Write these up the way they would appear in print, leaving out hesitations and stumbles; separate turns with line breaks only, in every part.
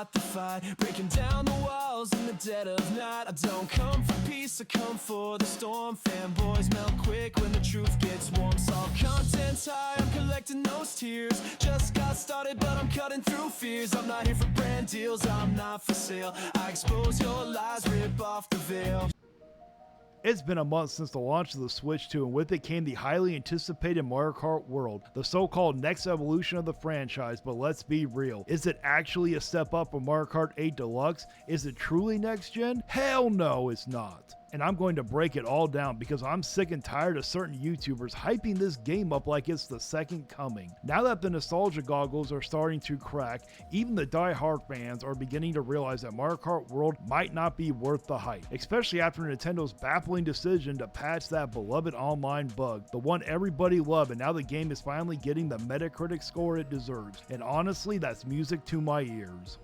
start the fight, breaking down the walls in the dead of night. I don't come for peace, I come for the storm. Fanboys melt quick when the truth gets warm. Saw content's high, I'm collecting those tears. Just got started, but I'm cutting through fears. I'm not here for brand deals, I'm not for sale. I expose your lies, rip off the veil.
It's been a month since the launch of the Switch 2, and with it came the highly anticipated Mario Kart World, the so-called next evolution of the franchise. But let's be real, is it actually a step up from Mario Kart 8 Deluxe? Is it truly next gen? Hell no, it's not. And I'm going to break it all down because I'm sick and tired of certain YouTubers hyping this game up like it's the second coming. Now that the nostalgia goggles are starting to crack, even the die-hard fans are beginning to realize that Mario Kart World might not be worth the hype, especially after Nintendo's baffling decision to patch that beloved online bug, the one everybody loved, and now the game is finally getting the Metacritic score it deserves. And honestly, that's music to my ears.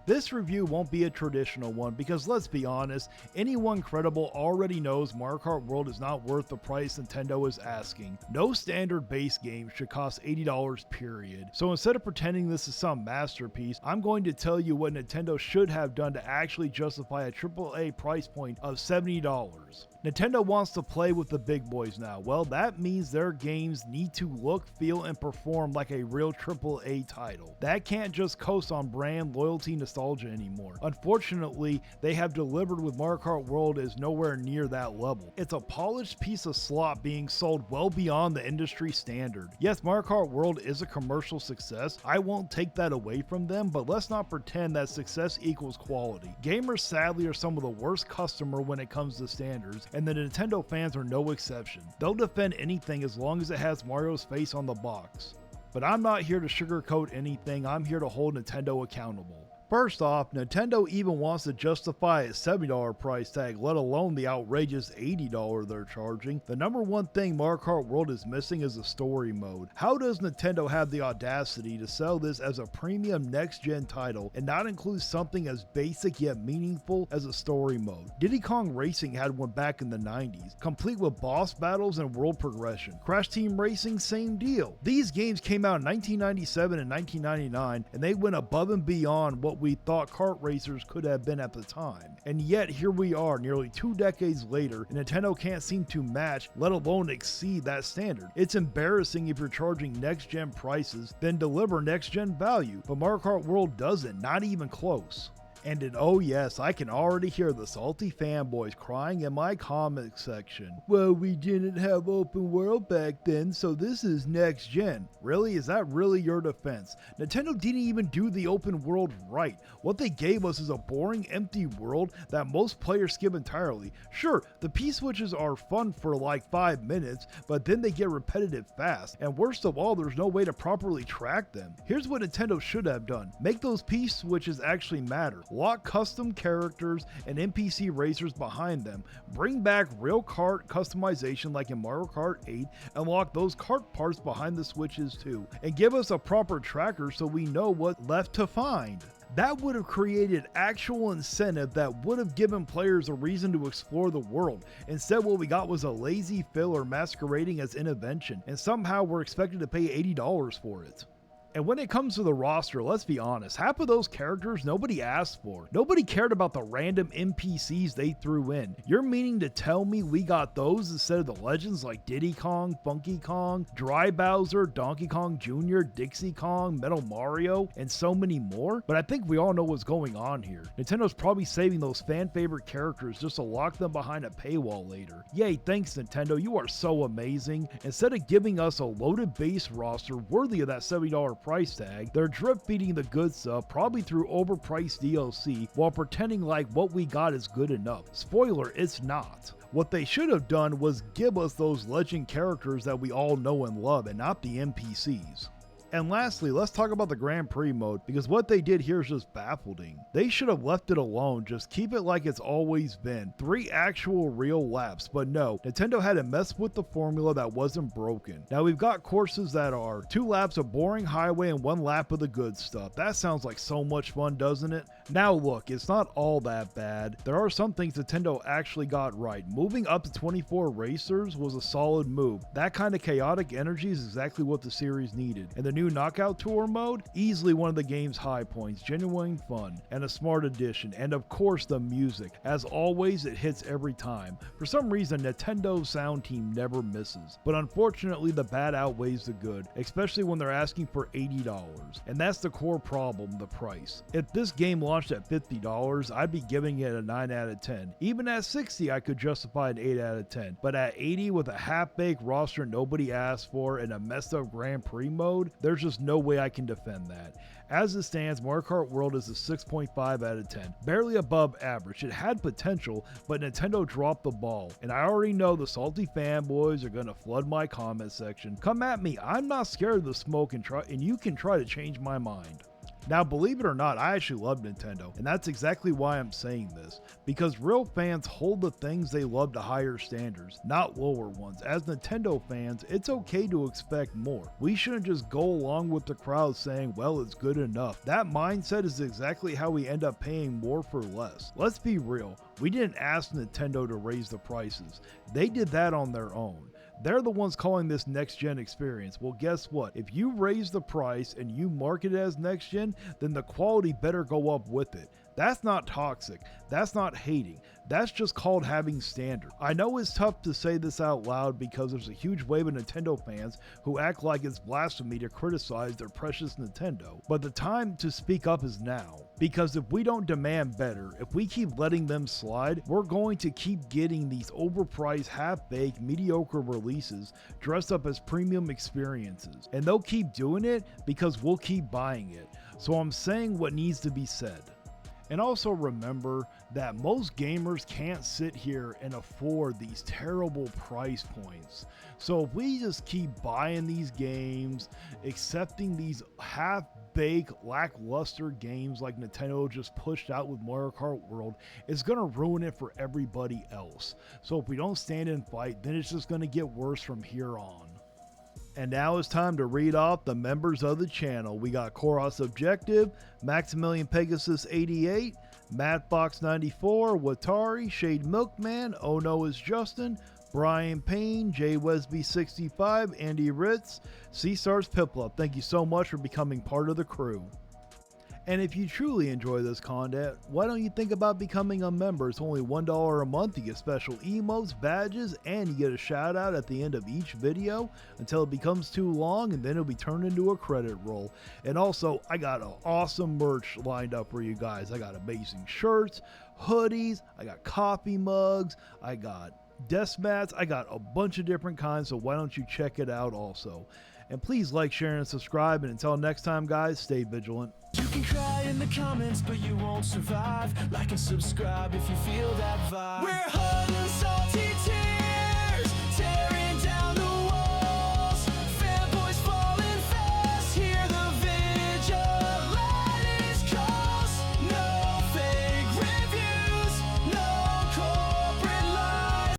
This review won't be a traditional one because, let's be honest, anyone credible already knows Mario Kart World is not worth the price Nintendo is asking. No standard base game should cost $80 period. So instead of pretending this is some masterpiece, I'm going to tell you what Nintendo should have done to actually justify a AAA price point of $70. Nintendo wants to play with the big boys now. Well, that means their games need to look, feel, and perform like a real AAA title. That can't just coast on brand loyalty nostalgia anymore. Unfortunately, they have delivered with Mario Kart World is nowhere near that level. It's a polished piece of slop being sold well beyond the industry standard. Yes, Mario Kart World is a commercial success. I won't take that away from them, but let's not pretend that success equals quality. Gamers sadly are some of the worst customer when it comes to standards, and the Nintendo fans are no exception. They'll defend anything as long as it has Mario's face on the box. But I'm not here to sugarcoat anything, I'm here to hold Nintendo accountable. First off, Nintendo even wants to justify a $70 price tag, let alone the outrageous $80 they're charging. The number one thing Mario Kart World is missing is a story mode. How does Nintendo have the audacity to sell this as a premium next-gen title and not include something as basic yet meaningful as a story mode? Diddy Kong Racing had one back in the 90s, complete with boss battles and world progression. Crash Team Racing, same deal. These games came out in 1997 and 1999, and they went above and beyond what we thought kart racers could have been at the time. And yet here we are nearly 2 decades later, and Nintendo can't seem to match, let alone exceed that standard. It's embarrassing if you're charging next gen prices, then deliver next gen value, but Mario Kart World doesn't, not even close. And oh yes, I can already hear the salty fanboys crying in my comment section. Well, we didn't have open world back then, so this is next gen. Really? Is that really your defense? Nintendo didn't even do the open world right. What they gave us is a boring, empty world that most players skip entirely. Sure, the P-switches are fun for like 5 minutes, but then they get repetitive fast. And worst of all, there's no way to properly track them. Here's what Nintendo should have done. Make those P-switches actually matter. Lock custom characters and NPC racers behind them. Bring back real kart customization like in Mario Kart 8 and lock those kart parts behind the switches too. And give us a proper tracker so we know what left to find. That would have created actual incentive that would have given players a reason to explore the world. Instead, what we got was a lazy filler masquerading as intervention, and somehow we're expected to pay $80 for it. And when it comes to the roster, let's be honest, half of those characters nobody asked for. Nobody cared about the random NPCs they threw in. You're meaning to tell me we got those instead of the legends like Diddy Kong, Funky Kong, Dry Bowser, Donkey Kong Jr., Dixie Kong, Metal Mario, and so many more? But I think we all know what's going on here. Nintendo's probably saving those fan favorite characters just to lock them behind a paywall later. Yay, thanks Nintendo, you are so amazing. Instead of giving us a loaded base roster worthy of that $70 price tag, they're drip feeding the good stuff, probably through overpriced DLC, while pretending like what we got is good enough. Spoiler, it's not. What they should have done was give us those legend characters that we all know and love, and not the NPCs. And lastly, let's talk about the Grand Prix mode, because what they did here is just baffling. They should have left it alone, just keep it like it's always been. 3 actual real laps, but no, Nintendo had to mess with the formula that wasn't broken. Now we've got courses that are 2 laps of boring highway and 1 lap of the good stuff. That sounds like so much fun, doesn't it? Now look, it's not all that bad. There are some things Nintendo actually got right. Moving up to 24 racers was a solid move. That kind of chaotic energy is exactly what the series needed. And the new Knockout Tour mode, easily one of the game's high points, genuine fun, and a smart addition, and of course the music. As always, it hits every time. For some reason, Nintendo's sound team never misses, but unfortunately the bad outweighs the good, especially when they're asking for $80, and that's the core problem, the price. If this game launched at $50, I'd be giving it a 9 out of 10. Even at $60, I could justify an 8 out of 10, but at $80 with a half-baked roster nobody asked for and a messed up Grand Prix mode, there's just no way I can defend that. As it stands, Mario Kart World is a 6.5 out of 10, barely above average. It had potential, but Nintendo dropped the ball, and I already know the salty fanboys are gonna flood my comment section. Come at me, I'm not scared of the smoke, and you can try to change my mind. Now, believe it or not, I actually love Nintendo, and that's exactly why I'm saying this, because real fans hold the things they love to higher standards, not lower ones. As Nintendo fans, it's okay to expect more. We shouldn't just go along with the crowd saying, well, it's good enough. That mindset is exactly how we end up paying more for less. Let's be real, we didn't ask Nintendo to raise the prices. They did that on their own. They're the ones calling this next-gen experience. Well, guess what? If you raise the price and you market it as next-gen, then the quality better go up with it. That's not toxic. That's not hating. That's just called having standard. I know it's tough to say this out loud because there's a huge wave of Nintendo fans who act like it's blasphemy to criticize their precious Nintendo. But the time to speak up is now. Because if we don't demand better, if we keep letting them slide, we're going to keep getting these overpriced, half-baked, mediocre releases dressed up as premium experiences. And they'll keep doing it because we'll keep buying it. So I'm saying what needs to be said. And also remember that most gamers can't sit here and afford these terrible price points. So if we just keep buying these games, accepting these half-baked, lackluster games like Nintendo just pushed out with Mario Kart World, it's going to ruin it for everybody else. So if we don't stand and fight, then it's just going to get worse from here on. And now it's time to read off the members of the channel. We got Koros Objective, Maximilian Pegasus 88, Mattfox94, Watari, Shade Milkman, Oh No is Justin, Brian Payne, Jay Wesby 65, Andy Ritz, C-Stars Piplup. Thank you so much for becoming part of the crew. And if you truly enjoy this content, why don't you think about becoming a member? It's only $1 a month. You get special emotes, badges, and you get a shout out at the end of each video until it becomes too long, and then it'll be turned into a credit roll. And also, I got an awesome merch lined up for you guys. I got amazing shirts, hoodies, I got coffee mugs, I got desk mats, I got a bunch of different kinds, so why don't you check it out also. And please like, share, and subscribe. And until next time, guys, stay vigilant.
You can cry in the comments, but you won't survive. Like and subscribe if you feel that vibe. We're hunting